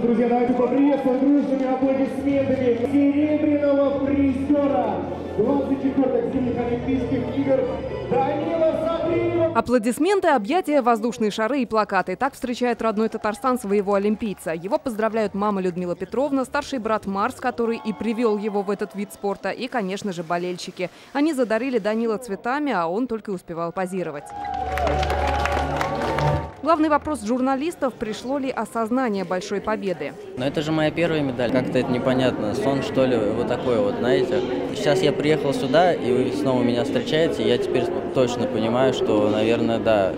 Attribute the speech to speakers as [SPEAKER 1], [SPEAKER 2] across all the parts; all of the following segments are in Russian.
[SPEAKER 1] друзья, давайте поприветствуем дружными аплодисментами серебряного призера 24-х зимних Олимпийских игр Данила Садриева.
[SPEAKER 2] Аплодисменты, объятия, воздушные шары и плакаты. Так встречает родной Татарстан своего олимпийца. Его поздравляют мама Людмила Петровна, старший брат Марс, который и привел его в этот вид спорта, и, конечно же, болельщики. Они задарили Данила цветами, а он только успевал позировать. Главный вопрос журналистов – пришло ли осознание большой победы?
[SPEAKER 3] Но это же моя первая медаль. Как-то это непонятно. Сон, что ли, вот такой вот, знаете. Сейчас я приехал сюда, и вы снова меня встречаете. Я теперь точно понимаю, что, наверное, да,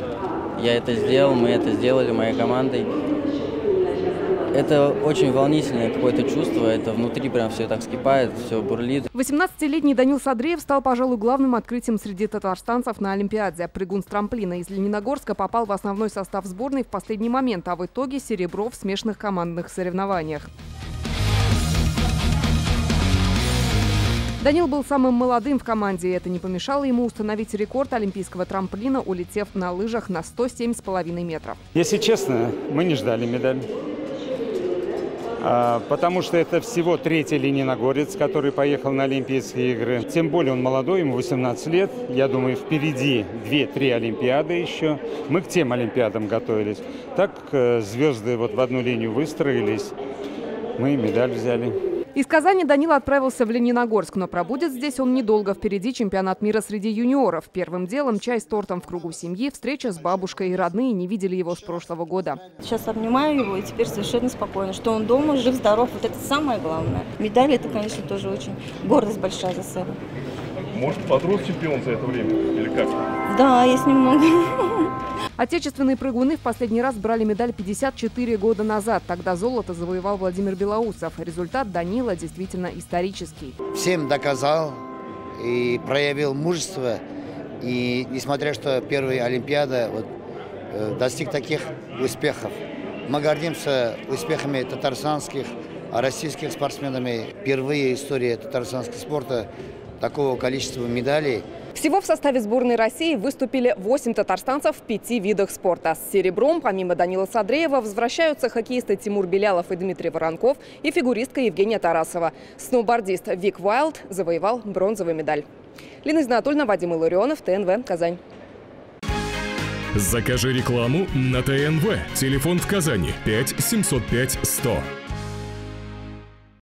[SPEAKER 3] я это сделал, мы это сделали моей командой. Это очень волнительное какое-то чувство, это внутри прям все так вскипает, все бурлит.
[SPEAKER 2] 18-летний Данил Садриев стал, пожалуй, главным открытием среди татарстанцев на Олимпиаде. Прыгун с трамплина из Лениногорска попал в основной состав сборной в последний момент, а в итоге серебро в смешанных командных соревнованиях. Данил был самым молодым в команде, и это не помешало ему установить рекорд олимпийского трамплина, улетев на лыжах на 107,5 метров.
[SPEAKER 4] Если честно, мы не ждали медаль. Потому что это всего третий лениногорец, который поехал на Олимпийские игры. Тем более он молодой, ему 18 лет. Я думаю, впереди 2-3 Олимпиады еще. Мы к тем Олимпиадам готовились. Так звезды вот в одну линию выстроились. Мы медаль взяли.
[SPEAKER 2] Из Казани Данил отправился в Лениногорск, но пробудет здесь он недолго. Впереди чемпионат мира среди юниоров. Первым делом чай с тортом в кругу семьи, встреча с бабушкой, и родные не видели его с прошлого года.
[SPEAKER 5] Сейчас обнимаю его и теперь совершенно спокойно, что он дома, жив-здоров. Вот это самое главное. Медаль – это, конечно, тоже очень гордость большая за себя.
[SPEAKER 6] Может, подрос чемпион за это время или как?
[SPEAKER 5] Да, есть немного.
[SPEAKER 2] Отечественные прыгуны в последний раз брали медаль 54 года назад. Тогда золото завоевал Владимир Белоусов. Результат Данила действительно исторический.
[SPEAKER 7] Всем доказал и проявил мужество. И несмотря что первая Олимпиада достиг таких успехов. Мы гордимся успехами татарстанских, российских спортсменами. Впервые в истории татарстанского спорта такого количества медалей.
[SPEAKER 2] Всего в составе сборной России выступили 8 татарстанцев в 5 видах спорта. С серебром, помимо Данила Садриева, возвращаются хоккеисты Тимур Белялов и Дмитрий Воронков и фигуристка Евгения Тарасова. Сноубордист Вик Уайлд завоевал бронзовую медаль. Лина Знатульна, Вадим Илларионов, ТНВ, Казань.
[SPEAKER 8] Закажи рекламу на ТНВ. Телефон в Казани 5 705 100.